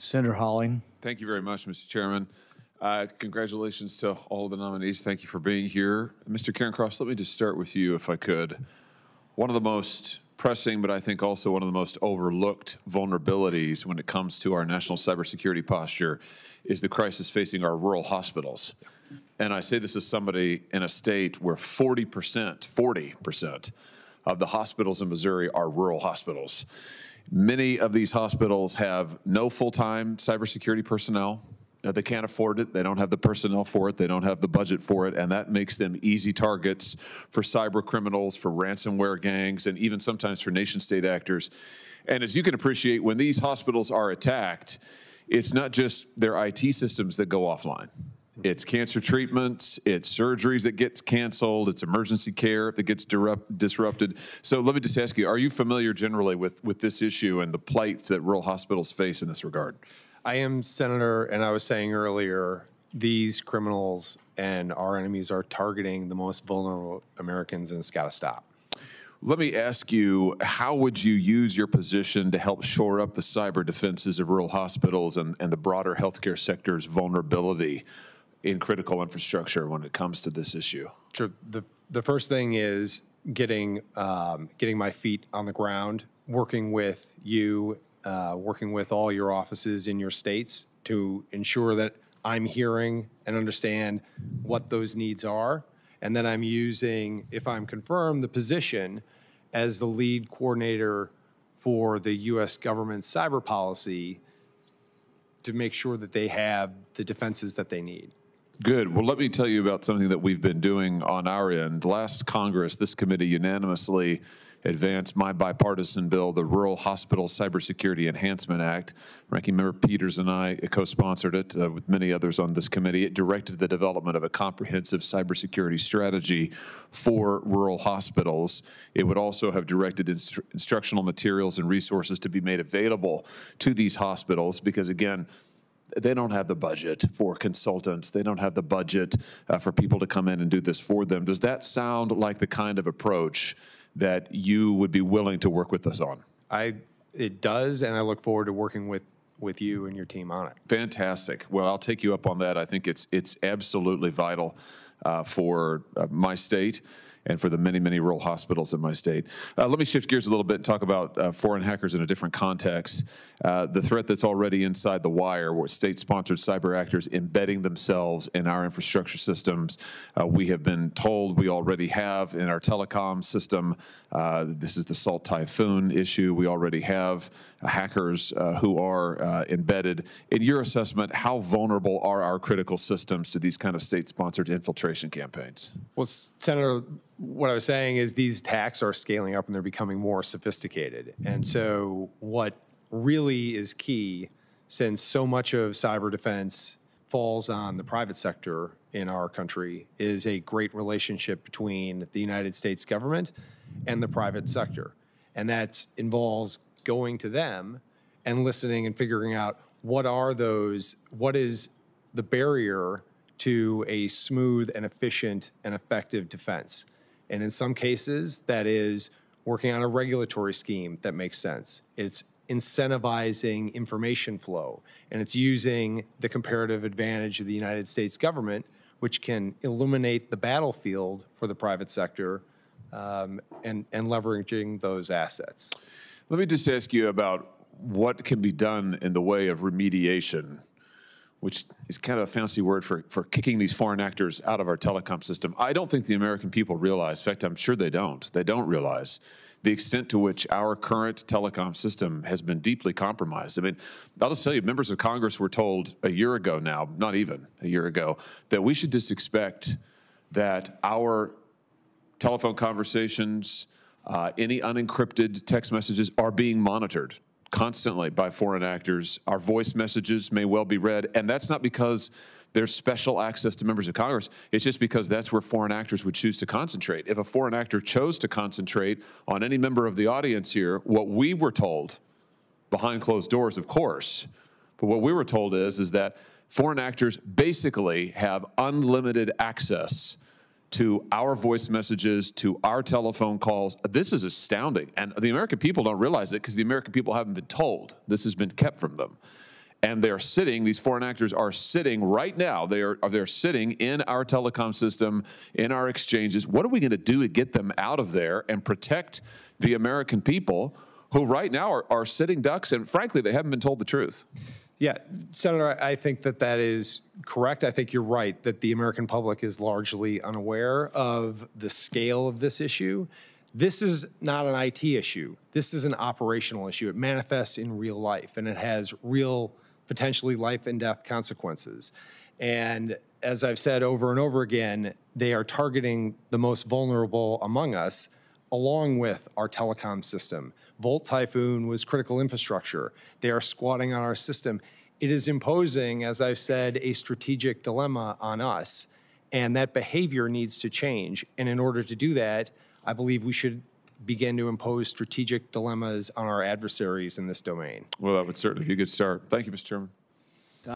Senator Hawley. Thank you very much, Mr. Chairman. Congratulations to all of the nominees. Thank you for being here. Mr. Carencross, let me just start with you, if I could. One of the most pressing, but I think also one of the most overlooked vulnerabilities when it comes to our national cybersecurity posture is the crisis facing our rural hospitals. And I say this as somebody in a state where 40% of the hospitals in Missouri are rural hospitals. Many of these hospitals have no full-time cybersecurity personnel. They can't afford it. They don't have the personnel for it. They don't have the budget for it. And that makes them easy targets for cyber criminals, for ransomware gangs, and even sometimes for nation-state actors. And as you can appreciate, when these hospitals are attacked, it's not just their IT systems that go offline. It's cancer treatments, it's surgeries that gets canceled, it's emergency care that gets disrupted. So let me just ask you, are you familiar generally with this issue and the plight that rural hospitals face in this regard? I am, Senator, and I was saying earlier, these criminals and our enemies are targeting the most vulnerable Americans, and it's got to stop. Let me ask you, how would you use your position to help shore up the cyber defenses of rural hospitals and the broader healthcare sector's vulnerability in critical infrastructure when it comes to this issue? Sure. The first thing is getting my feet on the ground, working with you, working with all your offices in your states to ensure that I'm hearing and understand what those needs are. And then I'm using, if I'm confirmed, the position as the lead coordinator for the U.S. government's cyber policy to make sure that they have the defenses that they need. Good. Well, let me tell you about something that we've been doing on our end. Last Congress, this committee unanimously advanced my bipartisan bill, the Rural Hospital Cybersecurity Enhancement Act. Ranking Member Peters and I co-sponsored it with many others on this committee. It directed the development of a comprehensive cybersecurity strategy for rural hospitals. It would also have directed instructional materials and resources to be made available to these hospitals because, again, they don't have the budget for consultants. They don't have the budget for people to come in and do this for them. Does that sound like the kind of approach that you would be willing to work with us on? It does, and I look forward to working with you and your team on it. Fantastic. Well, I'll take you up on that. I think it's absolutely vital for my state and for the many, many rural hospitals in my state. Let me shift gears a little bit and talk about foreign hackers in a different context. The threat that's already inside the wire, where state-sponsored cyber actors embedding themselves in our infrastructure systems. We have been told we already have in our telecom system. This is the Salt Typhoon issue. We already have hackers who are embedded. In your assessment, how vulnerable are our critical systems to these kind of state-sponsored infiltration campaigns? Well, Senator, what I was saying is these attacks are scaling up and they're becoming more sophisticated. And so what really is key, since so much of cyber defense falls on the private sector in our country, is a great relationship between the United States government and the private sector. And that involves going to them and listening and figuring out what is the barrier to a smooth and efficient and effective defense. And in some cases, that is working on a regulatory scheme that makes sense. It's incentivizing information flow, and it's using the comparative advantage of the United States government, which can illuminate the battlefield for the private sector and leveraging those assets. Let me just ask you about what can be done in the way of remediation, which is kind of a fancy word for kicking these foreign actors out of our telecom system. I don't think the American people realize, in fact, I'm sure they don't realize the extent to which our current telecom system has been deeply compromised. I mean, I'll just tell you, members of Congress were told a year ago now, not even a year ago, that we should just expect that our telephone conversations, any unencrypted text messages are being monitored constantly by foreign actors. Our voice messages may well be read, and that's not because there's special access to members of Congress. It's just because that's where foreign actors would choose to concentrate. If a foreign actor chose to concentrate on any member of the audience here, what we were told, behind closed doors, of course, but what we were told is that foreign actors basically have unlimited access to our voice messages, to our telephone calls. This is astounding. And the American people don't realize it because the American people haven't been told. This has been kept from them. And they're sitting, these foreign actors are sitting right now. They're sitting in our telecom system, in our exchanges. What are we going to do to get them out of there and protect the American people who right now are sitting ducks? And frankly, they haven't been told the truth. Yeah, Senator, I think that is correct. I think you're right that the American public is largely unaware of the scale of this issue. This is not an IT issue. This is an operational issue. It manifests in real life, and it has real, potentially life and death consequences. And as I've said over and over again, they are targeting the most vulnerable among us, along with our telecom system. Volt Typhoon was critical infrastructure. They are squatting on our system. It is imposing, as I've said, a strategic dilemma on us, and that behavior needs to change. And in order to do that, I believe we should begin to impose strategic dilemmas on our adversaries in this domain. Well, that would certainly be a good start. Thank you, Mr. Chairman.